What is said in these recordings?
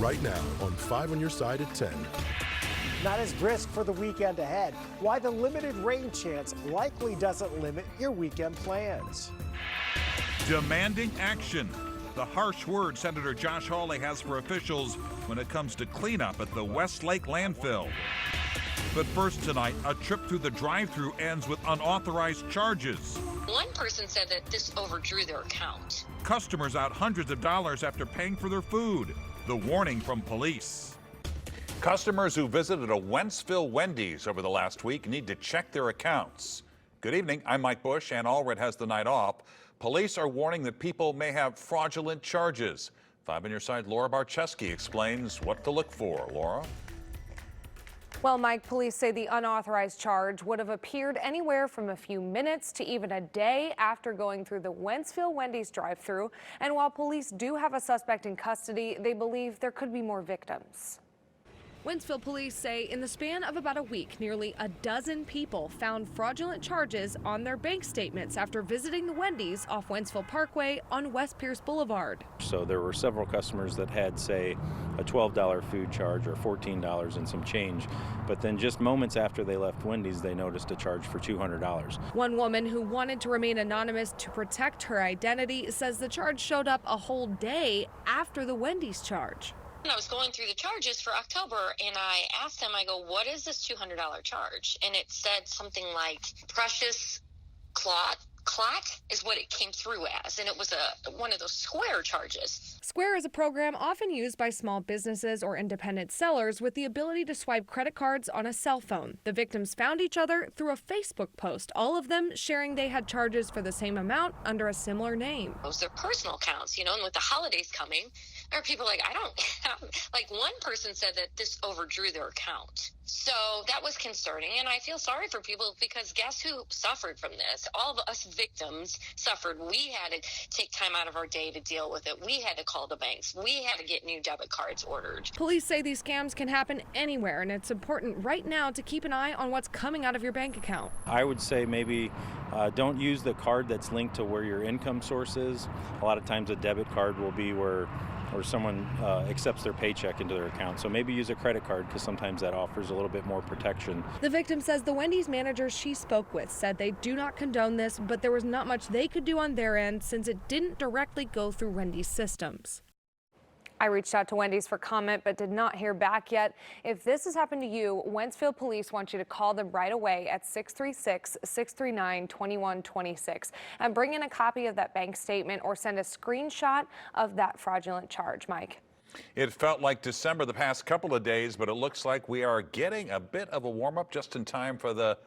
right now on 5 on your side at 10. Not as brisk for the weekend ahead. Why the limited rain chance likely doesn't limit your weekend plans. Demanding action. The harsh word Senator Josh Hawley has for officials when it comes to cleanup at the Westlake landfill. But first tonight, a trip through the drive-thru ends with unauthorized charges. One person said that this overdrew their account. Customers out hundreds of dollars after paying for their food. The warning from police. Customers who visited a Wentzville Wendy's over the last week need to check their accounts. Good evening, I'm Mike Bush, and Allred has the night off. Police are warning that people may have fraudulent charges. 5 on your side, Laura Barczewski explains what to look for. Laura? Well, Mike, police say the unauthorized charge would have appeared anywhere from a few minutes to even a day after going through the Wentzville Wendy's drive-thru. And while police do have a suspect in custody, they believe there could be more victims. Wentzville police say in the span of about a week, nearly a dozen people found fraudulent charges on their bank statements after visiting the Wendy's off Wentzville Parkway on West Pierce Boulevard. So there were several customers that had, say, a $12 food charge or $14 and some change. But then just moments after they left Wendy's, they noticed a charge for $200. One woman who wanted to remain anonymous to protect her identity says the charge showed up a whole day after the Wendy's charge. I was going through the charges for October, and I asked them, I go, what is this $200 charge? And it said something like precious clot is what it came through as, and it was one of those Square charges. Square is a program often used by small businesses or independent sellers with the ability to swipe credit cards on a cell phone. The victims found each other through a Facebook post, all of them sharing they had charges for the same amount under a similar name. Those are personal accounts, and with the holidays coming, there are people like, I don't have, like one person said that this overdrew their account. So that was concerning, and I feel sorry for people because guess who suffered from this? All of us victims suffered. We had to take time out of our day to deal with it. We had to call the banks. We had to get new debit cards ordered. Police say these scams can happen anywhere, and it's important right now to keep an eye on what's coming out of your bank account. I would say maybe don't use the card that's linked to where your income source is. A lot of times a debit card will be where someone accepts their paycheck into their account. So maybe use a credit card because sometimes that offers a little bit more protection. The victim says the Wendy's managers she spoke with said they do not condone this, but there was not much they could do on their end since it didn't directly go through Wendy's systems. I reached out to Wendy's for comment, but did not hear back yet. If this has happened to you, Wentzville police want you to call them right away at 636-639-2126 and bring in a copy of that bank statement or send a screenshot of that fraudulent charge. Mike. It felt like December the past couple of days, but it looks like we are getting a bit of a warm-up just in time for the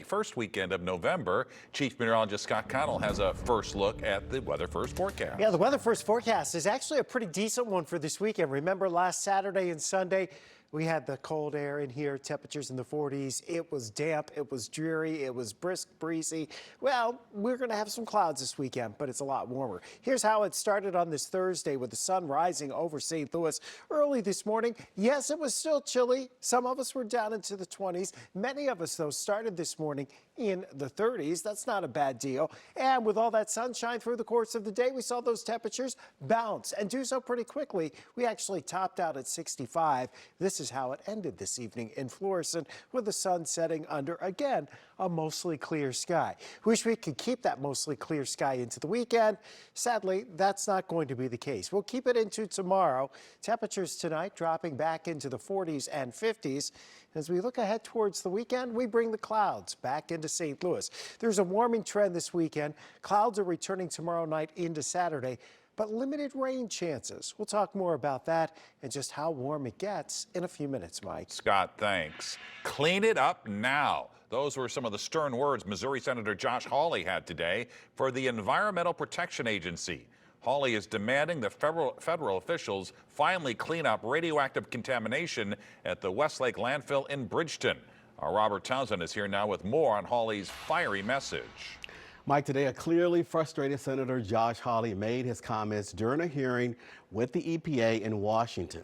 first weekend of November. Chief Meteorologist Scott Connell has a first look at the Weather First forecast. Yeah, the Weather First forecast is actually a pretty decent one for this weekend. Remember last Saturday and Sunday, we had the cold air in here, temperatures in the 40s. It was damp, it was dreary, it was brisk, breezy. Well, we're going to have some clouds this weekend, but it's a lot warmer. Here's how it started on this Thursday with the sun rising over St. Louis early this morning. Yes, it was still chilly. Some of us were down into the 20s. Many of us, though, started this morning in the 30s. That's not a bad deal. And with all that sunshine through the course of the day, we saw those temperatures bounce and do so pretty quickly. We actually topped out at 65. This is how it ended this evening in Florissant with the sun setting under, again, a mostly clear sky. Wish we could keep that mostly clear sky into the weekend. Sadly, that's not going to be the case. We'll keep it into tomorrow. Temperatures tonight dropping back into the 40s and 50s. As we look ahead towards the weekend, we bring the clouds back into St. Louis. There's a warming trend this weekend. Clouds are returning tomorrow night into Saturday, but limited rain chances. We'll talk more about that and just how warm it gets in a few minutes, Mike. Scott, thanks. Clean it up now. Those were some of the stern words Missouri Senator Josh Hawley had today for the Environmental Protection Agency. Hawley is demanding that federal officials finally clean up radioactive contamination at the Westlake landfill in Bridgeton. Our Robert Townsend is here now with more on Hawley's fiery message. Mike, today a clearly frustrated Senator Josh Hawley made his comments during a hearing with the EPA in Washington.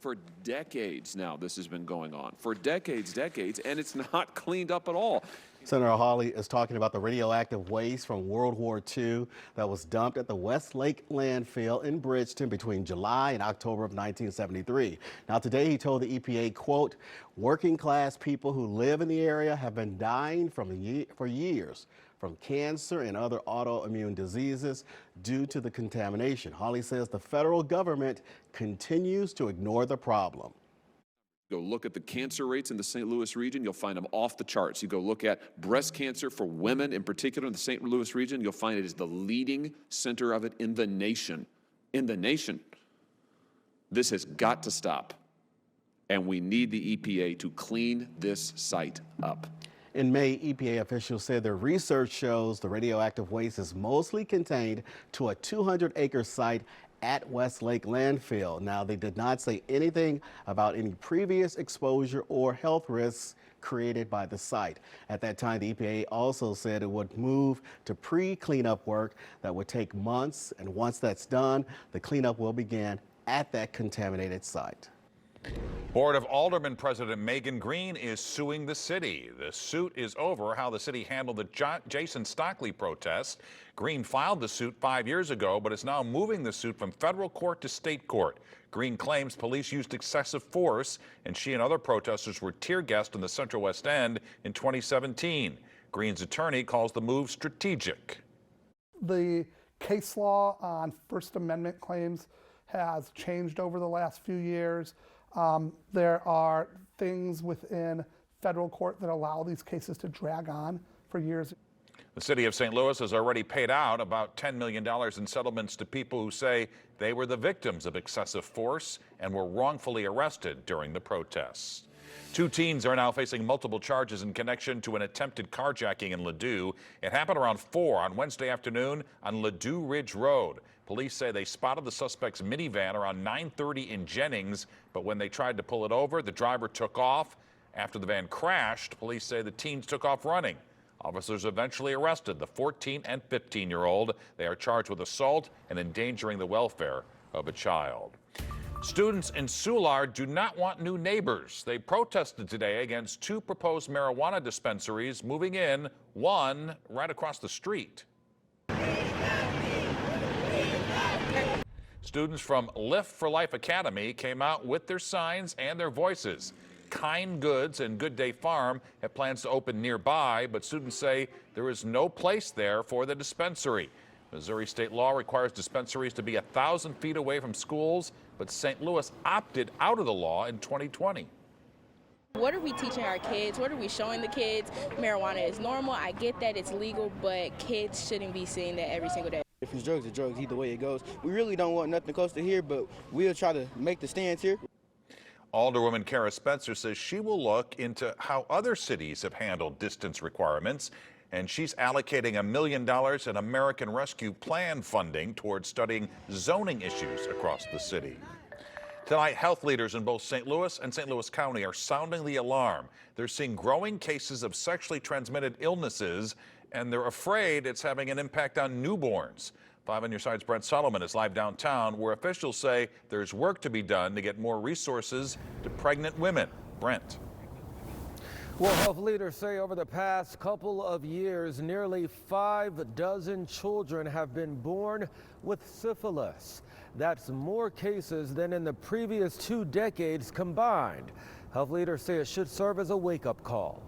For decades now, this has been going on. For decades, and it's not cleaned up at all. Senator Hawley is talking about the radioactive waste from World War II that was dumped at the Westlake landfill in Bridgeton between July and October of 1973. Now today he told the EPA, quote, working class people who live in the area have been dying for years from cancer and other autoimmune diseases due to the contamination. Hawley says the federal government continues to ignore the problem. Go look at the cancer rates in the St. Louis region, you'll find them off the charts. You go look at breast cancer for women in particular in the St. Louis region, you'll find it is the leading center of it in the nation. In the nation. This has got to stop. And we need the EPA to clean this site up. In May, EPA officials said their research shows the radioactive waste is mostly contained to a 200-acre site at Westlake landfill. Now, they did not say anything about any previous exposure or health risks created by the site. At that time, the EPA also said it would move to pre-cleanup work that would take months, and once that's done, the cleanup will begin at that contaminated site. Board of Aldermen President Megan Green is suing the city. The suit is over how the city handled the Jason Stockley protest. Green filed the suit 5 years ago, but is now moving the suit from federal court to state court. Green claims police used excessive force, and she and other protesters were tear-gassed in the Central West End in 2017. Green's attorney calls the move strategic. The case law on First Amendment claims has changed over the last few years. There are things within federal court that allow these cases to drag on for years. The city of St. Louis has already paid out about $10 million in settlements to people who say they were the victims of excessive force and were wrongfully arrested during the protests. 2 teens are now facing multiple charges in connection to an attempted carjacking in Ladue. It happened around 4 on Wednesday afternoon on Ladue Ridge Road. Police say they spotted the suspect's minivan around 9:30 in Jennings, but when they tried to pull it over, the driver took off. After the van crashed, police say the teens took off running. Officers eventually arrested the 14 and 15-year-old. They are charged with assault and endangering the welfare of a child. Students in Soulard do not want new neighbors. They protested today against 2 proposed marijuana dispensaries moving in, one right across the street. Students from Lift for Life Academy came out with their signs and their voices. Kind Goods and Good Day Farm have plans to open nearby, but students say there is no place there for the dispensary. Missouri state law requires dispensaries to be 1,000 feet away from schools, but St. Louis opted out of the law in 2020. What are we teaching our kids? What are we showing the kids? Marijuana is normal. I get that it's legal, but kids shouldn't be seeing that every single day. If it's drugs, either way it goes. We really don't want nothing close to here, but we'll try to make the stands here. Alderwoman Kara Spencer says she will look into how other cities have handled distance requirements, and she's allocating $1 million in American Rescue Plan funding towards studying zoning issues across the city. Tonight, health leaders in both St. Louis and St. Louis County are sounding the alarm. They're seeing growing cases of sexually transmitted illnesses, and they're afraid it's having an impact on newborns. 5 on your side's Brent Solomon is live downtown, where officials say there's work to be done to get more resources to pregnant women. Brent. Well, health leaders say over the past couple of years, nearly 5 dozen children have been born with syphilis. That's more cases than in the previous 2 decades combined. Health leaders say it should serve as a wake-up call.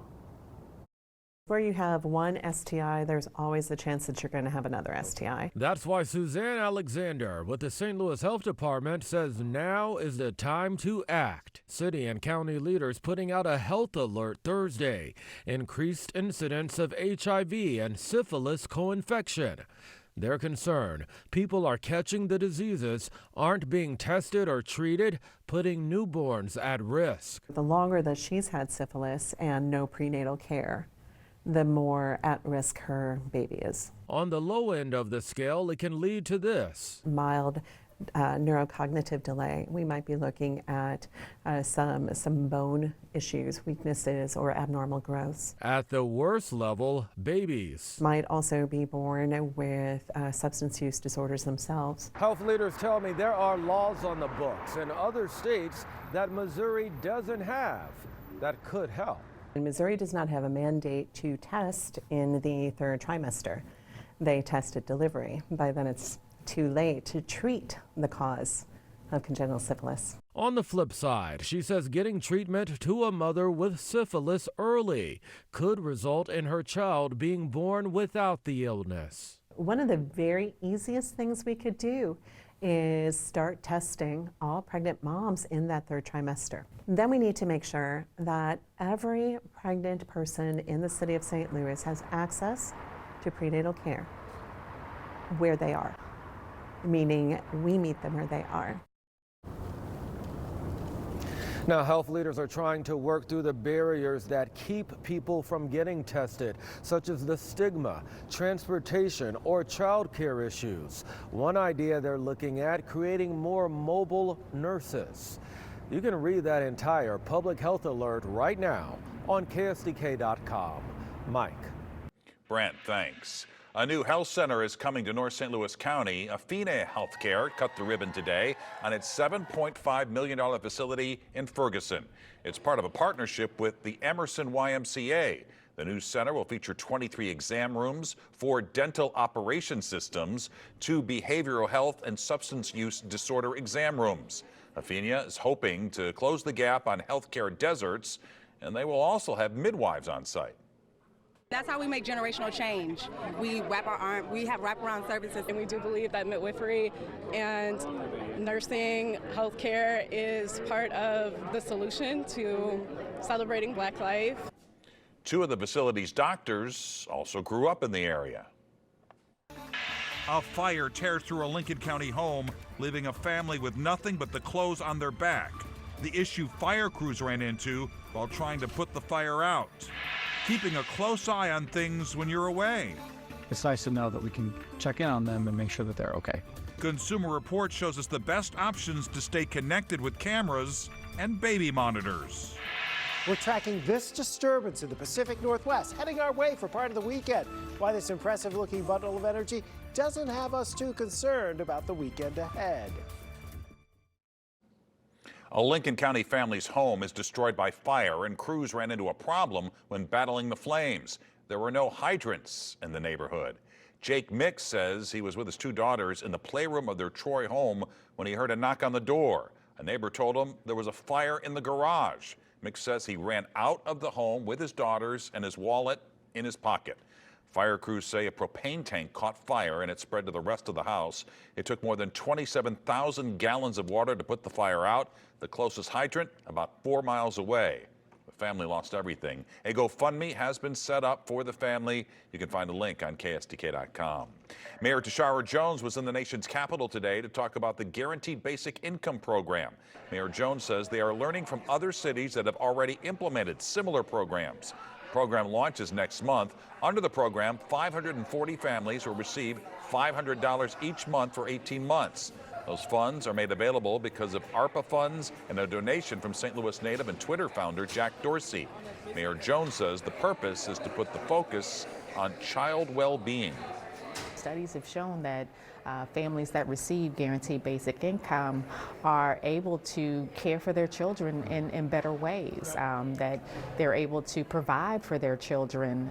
Where you have one STI, there's always the chance that you're going to have another STI. That's why Suzanne Alexander with the St. Louis Health Department says now is the time to act. City and county leaders putting out a health alert Thursday. Increased incidence of HIV and syphilis co-infection. Their concern, people are catching the diseases, aren't being tested or treated, putting newborns at risk. The longer that she's had syphilis and no prenatal care, the more at risk her baby is. On the low end of the scale, it can lead to this. Mild neurocognitive delay. We might be looking at some bone issues, weaknesses, or abnormal growths. At the worst level, babies might also be born with substance use disorders themselves. Health leaders tell me there are laws on the books in other states that Missouri doesn't have that could help. And Missouri does not have a mandate to test in the third trimester. They test at delivery. By then it's too late to treat the cause of congenital syphilis. On the flip side, she says getting treatment to a mother with syphilis early could result in her child being born without the illness. One of the very easiest things we could do is start testing all pregnant moms in that third trimester. Then we need to make sure that every pregnant person in the city of St. Louis has access to prenatal care where they are, meaning we meet them where they are. Now, health leaders are trying to work through the barriers that keep people from getting tested, such as the stigma, transportation, or childcare issues. One idea they're looking at, creating more mobile nurses. You can read that entire public health alert right now on KSDK.com. Mike. Brent, thanks. A new health center is coming to North St. Louis County. Athena Healthcare cut the ribbon today on its $7.5 million facility in Ferguson. It's part of a partnership with the Emerson YMCA. The new center will feature 23 exam rooms, 4 dental operation systems, 2 behavioral health and substance use disorder exam rooms. Athena is hoping to close the gap on healthcare deserts, and they will also have midwives on site. That's how we make generational change. We have wraparound services, and we do believe that midwifery and nursing, healthcare is part of the solution to celebrating Black life. 2 of the facility's doctors also grew up in the area. A fire tears through a Lincoln County home, leaving a family with nothing but the clothes on their back. The issue fire crews ran into while trying to put the fire out. Keeping a close eye on things when you're away. It's nice to know that we can check in on them and make sure that they're okay. Consumer Reports shows us the best options to stay connected with cameras and baby monitors. We're tracking this disturbance in the Pacific Northwest, heading our way for part of the weekend. Why this impressive-looking bundle of energy doesn't have us too concerned about the weekend ahead. A Lincoln County family's home is destroyed by fire, and crews ran into a problem when battling the flames. There were no hydrants in the neighborhood. Jake Mix says he was with his 2 daughters in the playroom of their Troy home when he heard a knock on the door. A neighbor told him there was a fire in the garage. Mix says he ran out of the home with his daughters and his wallet in his pocket. Fire crews say a propane tank caught fire and it spread to the rest of the house. It took more than 27,000 gallons of water to put the fire out. The closest hydrant about 4 miles away. The family lost everything. A GoFundMe has been set up for the family. You can find a link on KSDK.com. Mayor Tashara Jones was in the nation's capital today to talk about the Guaranteed Basic Income Program. Mayor Jones says they are learning from other cities that have already implemented similar programs. The program launches next month. Under the program, 540 families will receive $500 each month for 18 months. Those funds are made available because of ARPA funds and a donation from St. Louis native and Twitter founder Jack Dorsey. Mayor Jones says the purpose is to put the focus on child well-being. Studies have shown that families that receive guaranteed basic income are able to care for their children in better ways, that they're able to provide for their children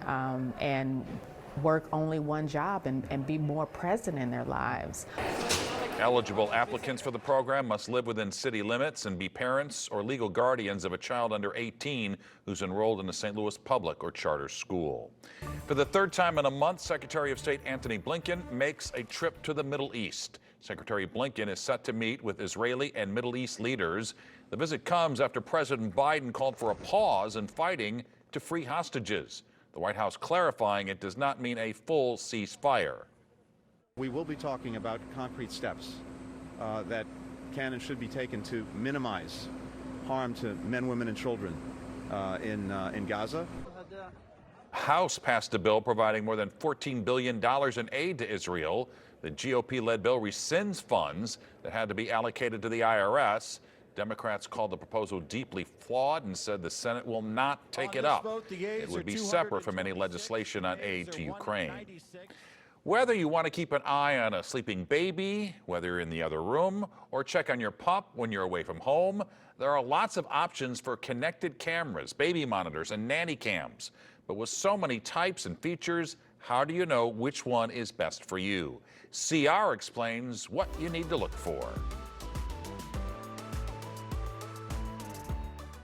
and work only one job and be more present in their lives. Eligible applicants for the program must live within city limits and be parents or legal guardians of a child under 18 who's enrolled in a St. Louis public or charter school. For the 3rd time in a month, Secretary of State Antony Blinken makes a trip to the Middle East. Secretary Blinken is set to meet with Israeli and Middle East leaders. The visit comes after President Biden called for a pause in fighting to free hostages. The White House clarifying it does not mean a full ceasefire. We will be talking about concrete steps that can and should be taken to minimize harm to men, women, and children in Gaza. House passed a bill providing more than $14 billion in aid to Israel. The GOP-led bill rescinds funds that had to be allocated to the IRS. Democrats called the proposal deeply flawed and said the Senate will not take it up. It would be separate from any legislation on aid to Ukraine. Whether you want to keep an eye on a sleeping baby, whether you're in the other room, or check on your pup when you're away from home, there are lots of options for connected cameras, baby monitors, and nanny cams. But with so many types and features, how do you know which one is best for you? CR explains what you need to look for.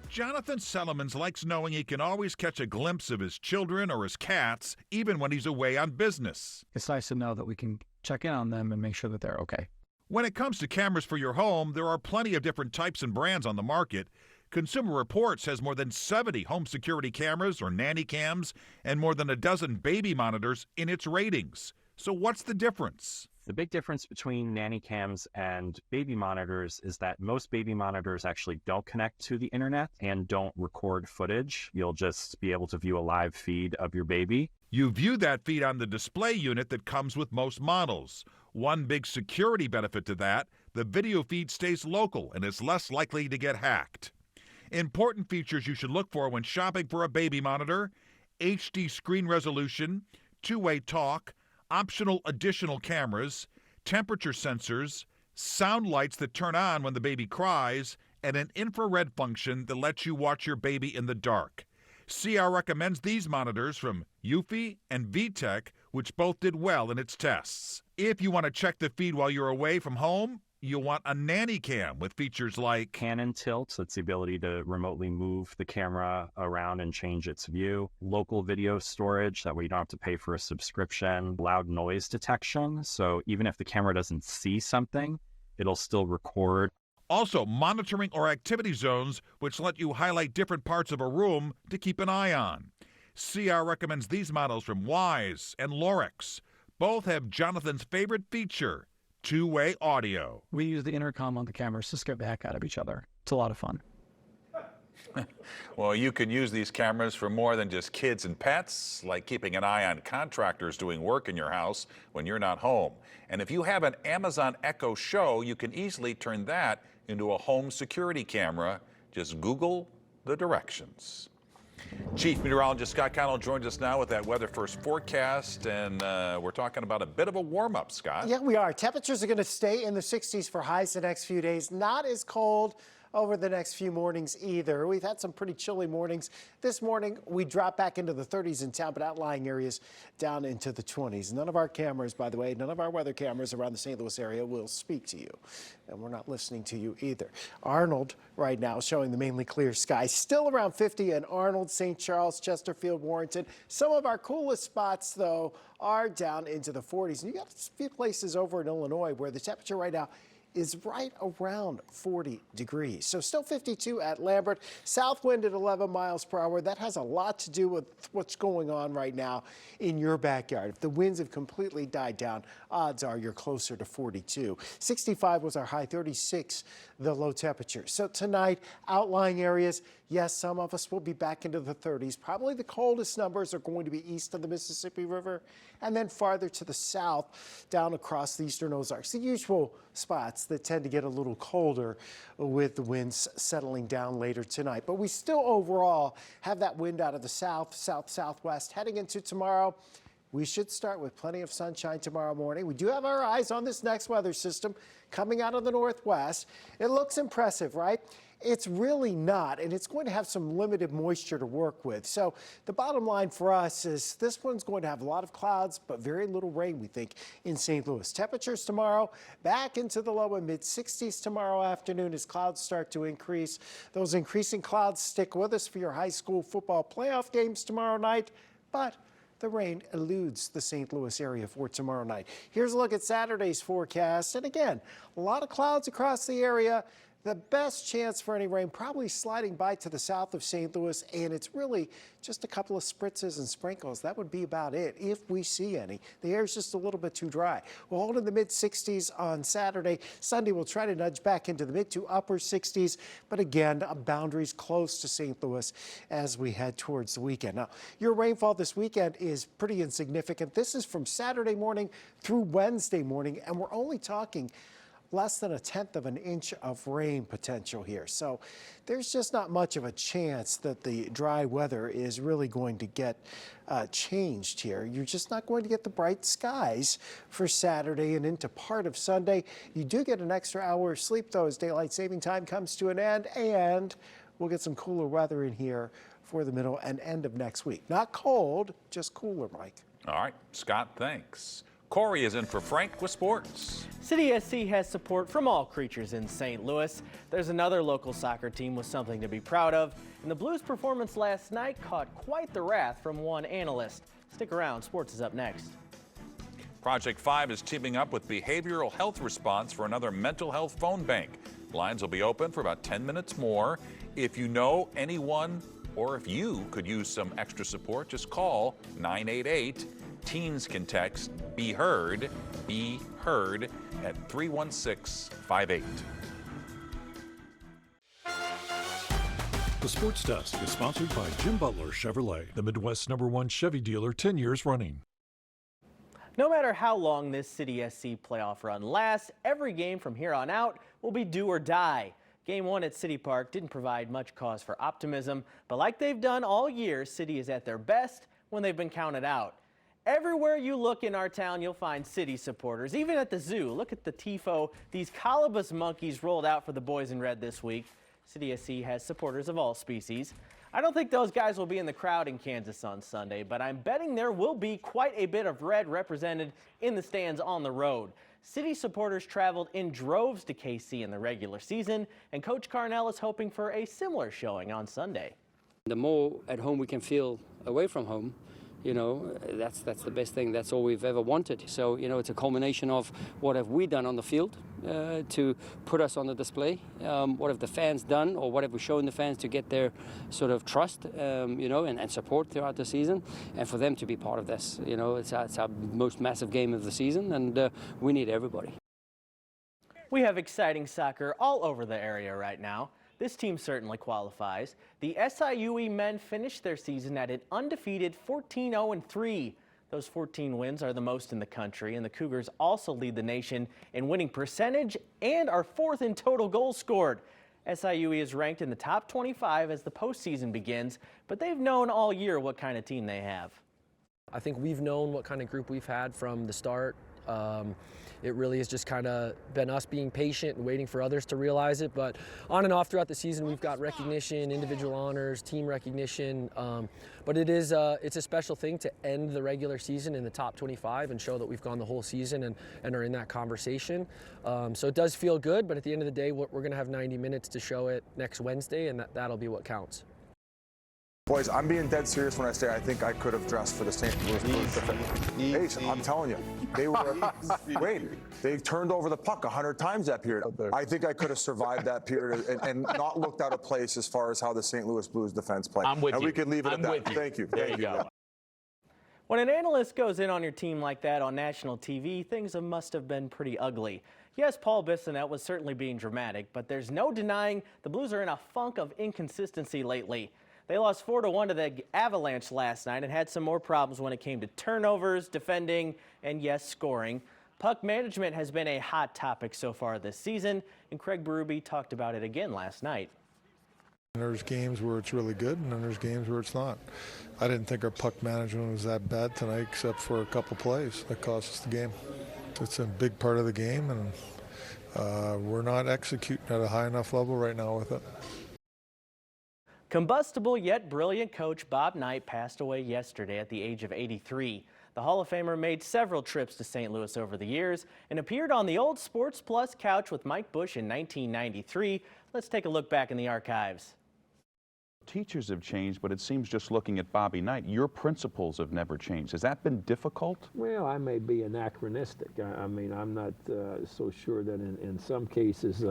Jonathan Sellemans likes knowing he can always catch a glimpse of his children or his cats, even when he's away on business. It's nice to know that we can check in on them and make sure that they're okay. When it comes to cameras for your home, there are plenty of different types and brands on the market. Consumer Reports has more than 70 home security cameras or nanny cams and more than a dozen baby monitors in its ratings. So what's the difference? The big difference between nanny cams and baby monitors is that most baby monitors actually don't connect to the internet and don't record footage. You'll just be able to view a live feed of your baby. You view that feed on the display unit that comes with most models. One big security benefit to that, the video feed stays local and is less likely to get hacked. Important features you should look for when shopping for a baby monitor: HD screen resolution, two-way talk, optional additional cameras, temperature sensors, sound lights that turn on when the baby cries, and an infrared function that lets you watch your baby in the dark. CR recommends these monitors from Eufy and VTech, which both did well in its tests. If you want to check the feed while you're away from home, you'll want a nanny cam with features like Canon tilt, so it's the ability to remotely move the camera around and change its view. Local video storage, that way you don't have to pay for a subscription. Loud noise detection, so even if the camera doesn't see something, it'll still record. Also, monitoring or activity zones, which let you highlight different parts of a room to keep an eye on. CR recommends these models from Wyze and Lorix. Both have Jonathan's favorite feature: two-way audio. We use the intercom on the cameras to scare the heck out of each other. It's a lot of fun. Well, you can use these cameras for more than just kids and pets, like keeping an eye on contractors doing work in your house when you're not home. And if you have an Amazon Echo Show, you can easily turn that into a home security camera. Just Google the directions. Chief Meteorologist Scott Connell joins us now with that weather first forecast, and we're talking about a bit of a warm-up, Scott. Yeah, we are. Temperatures are going to stay in the 60s for highs the next few days. Not as cold over the next few mornings either. We've had some pretty chilly mornings. This morning, we dropped back into the 30s in town, but outlying areas down into the 20s. None of our cameras, by the way, none of our weather cameras around the St. Louis area will speak to you. And we're not listening to you either. Arnold right now showing the mainly clear skies. Still around 50 in Arnold, St. Charles, Chesterfield, Warrenton. Some of our coolest spots, though, are down into the 40s. And you got a few places over in Illinois where the temperature right now is right around 40 degrees. So still 52 at Lambert. South wind at 11 miles per hour. That has a lot to do with what's going on right now in your backyard. If the winds have completely died down, odds are you're closer to 42. 65 was our high, 36 the low temperature. So tonight, outlying areas, yes, some of us will be back into the 30s. Probably the coldest numbers are going to be east of the Mississippi River and then farther to the south down across the eastern Ozarks. The usual spots that tend to get a little colder with the winds settling down later tonight. But we still overall have that wind out of the south, southwest heading into tomorrow. We should start with plenty of sunshine tomorrow morning. We do have our eyes on this next weather system coming out of the northwest. It looks impressive, right? It's really not, and it's going to have some limited moisture to work with. So the bottom line for us is this one's going to have a lot of clouds, but very little rain, we think, in St. Louis. Temperatures tomorrow back into the low and mid 60s tomorrow afternoon as clouds start to increase. Those increasing clouds stick with us for your high school football playoff games tomorrow night, but the rain eludes the St. Louis area for tomorrow night. Here's a look at Saturday's forecast. And again, a lot of clouds across the area. The best chance for any rain probably sliding by to the south of St. Louis, and it's really just a couple of spritzes and sprinkles. That would be about it if we see any. The air's just a little bit too dry. We'll hold in the mid-60s on Saturday. Sunday, we'll try to nudge back into the mid to upper 60s, but again, boundaries close to St. Louis as we head towards the weekend. Now, your rainfall this weekend is pretty insignificant. This is from Saturday morning through Wednesday morning, and we're only talking less than 1/10 of an inch of rain potential here. So there's just not much of a chance that the dry weather is really going to get changed here. You're just not going to get the bright skies for Saturday and into part of Sunday. You do get an extra hour of sleep, though, as daylight saving time comes to an end, and we'll get some cooler weather in here for the middle and end of next week. Not cold, just cooler, Mike. All right, Scott, thanks. Corey is in for Frank with sports. City SC has support from all creatures in St. Louis. There's another local soccer team with something to be proud of, and the Blues' performance last night caught quite the wrath from one analyst. Stick around, sports is up next. Project 5 is teaming up with Behavioral Health Response for another mental health phone bank. Lines will be open for about 10 minutes more. If you know anyone or if you could use some extra support, just call 988. Teens can text Be Heard at 31658. The Sports Desk is sponsored by Jim Butler Chevrolet, the Midwest's #1 Chevy dealer 10 years running. No matter how long this City SC playoff run lasts, every game from here on out will be do or die. Game 1 at City Park didn't provide much cause for optimism, but like they've done all year, City is at their best when they've been counted out. Everywhere you look in our town, you'll find City supporters. Even at the zoo, look at the tifo these colobus monkeys rolled out for the boys in red this week. City SC has supporters of all species. I don't think those guys will be in the crowd in Kansas on Sunday, but I'm betting there will be quite a bit of red represented in the stands on the road. City supporters traveled in droves to KC in the regular season, and Coach Carnell is hoping for a similar showing on Sunday. The more at home we can feel away from home, you know, that's the best thing. That's all we've ever wanted. So, you know, it's a culmination of what have we done on the field to put us on the display. What have the fans done, or what have we shown the fans to get their sort of trust, you know, and support throughout the season, and for them to be part of this. You know, it's our most massive game of the season, and we need everybody. We have exciting soccer all over the area right now. This team certainly qualifies. The SIUE men finished their season at an undefeated 14-0-3. Those 14 wins are the most in the country, and the Cougars also lead the nation in winning percentage and are 4th in total goals scored. SIUE is ranked in the top 25 as the postseason begins, but they've known all year what kind of team they have. I think we've known what kind of group we've had from the start. It really has just kind of been us being patient and waiting for others to realize it. But on and off throughout the season, we've got recognition, individual honors, team recognition. But it's a special thing to end the regular season in the top 25 and show that we've gone the whole season and are in that conversation. So it does feel good, but at the end of the day, we're going to have 90 minutes to show it next Wednesday, and that'll be what counts. Boys, I'm being dead serious when I say I think I could have dressed for the St. Louis Blues. I'm telling you, they were. Wait, they turned over the puck 100 times that period. I think I could have survived that period and not looked out of place as far as how the St. Louis Blues defense played. I'm with and you. we can leave it I'm at with that. you. Thank you. There Thank you go. When an analyst goes in on your team like that on national TV, things must have been pretty ugly. Yes, Paul Bissonnette was certainly being dramatic, but there's no denying the Blues are in a funk of inconsistency lately. They lost 4-1 to the Avalanche last night and had some more problems when it came to turnovers, defending, and yes, scoring. Puck management has been a hot topic so far this season, and Craig Berube talked about it again last night. There's games where it's really good, and then there's games where it's not. I didn't think our puck management was that bad tonight, except for a couple plays that cost us the game. It's a big part of the game, and we're not executing at a high enough level right now with it. Combustible yet brilliant coach Bob Knight passed away yesterday at the age of 83. The Hall of Famer made several trips to St. Louis over the years and appeared on the old Sports Plus couch with Mike Bush in 1993. Let's take a look back in the archives. Teachers have changed, but it seems just looking at Bobby Knight, your principles have never changed. Has that been difficult? Well, I may be anachronistic. I mean, I'm not so sure that in some cases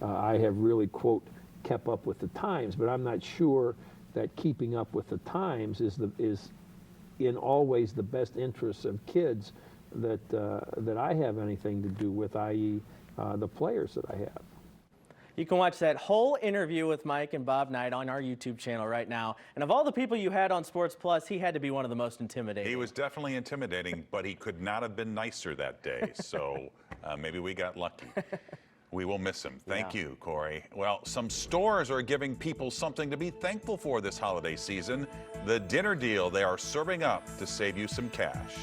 I have really, quote, kept up with the times, but I'm not sure that keeping up with the times is in always the best interests of kids that I have anything to do with, i.e. The players that I have. You can watch that whole interview with Mike and Bob Knight on our YouTube channel right now. And of all the people you had on Sports Plus, he had to be one of the most intimidating. He was definitely intimidating, but he could not have been nicer that day. So Maybe we got lucky. We will miss him. Thank you, Corey. Well, some stores are giving people something to be thankful for this holiday season. The dinner deal they are serving up to save you some cash.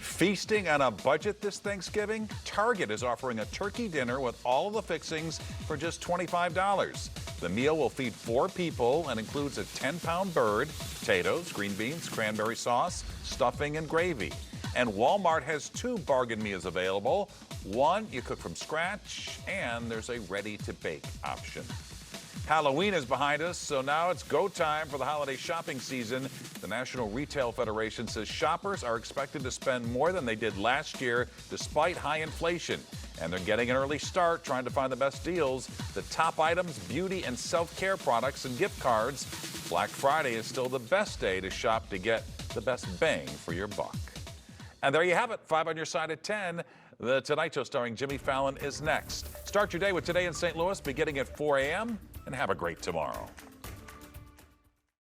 Feasting on a budget this Thanksgiving? Target is offering a turkey dinner with all of the fixings for just $25. The meal will feed 4 people and includes a 10-pound bird, potatoes, green beans, cranberry sauce, stuffing, and gravy. And Walmart has 2 bargain meals available. One you cook from scratch, and there's a ready-to-bake option. Halloween is behind us, so now it's go time for the holiday shopping season. The National Retail Federation says shoppers are expected to spend more than they did last year despite high inflation. And they're getting an early start trying to find the best deals. The top items, beauty and self-care products and gift cards. Black Friday is still the best day to shop to get the best bang for your buck. And there you have it, 5 on your side at 10. The Tonight Show starring Jimmy Fallon is next. Start your day with Today in St. Louis beginning at 4 a.m. and have a great tomorrow.